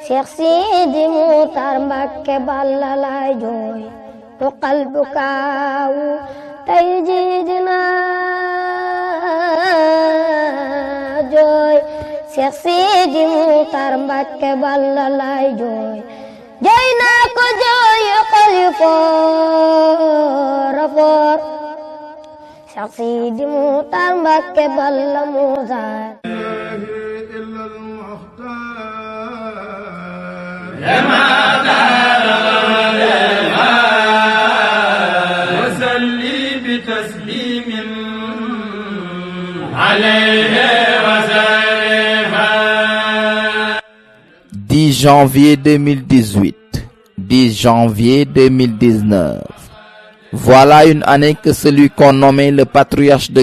Cheikh Sidi Muxtaar Mbàkke Balla laay jooy tuqal bu kaawu tey jii dina jooy Cheikh Sidi Muxtaar Mbàkke Balla laay jooy jooy naa ko jooy xol yu foor a foor Cheikh Sidi Muxtaar Mbàkke Balla Muxtaar وصلي بتسليم عليه وسلم 10 janvier 2018, 10 janvier 2019. Voilà une année que celui qu'on nommait le patriarche de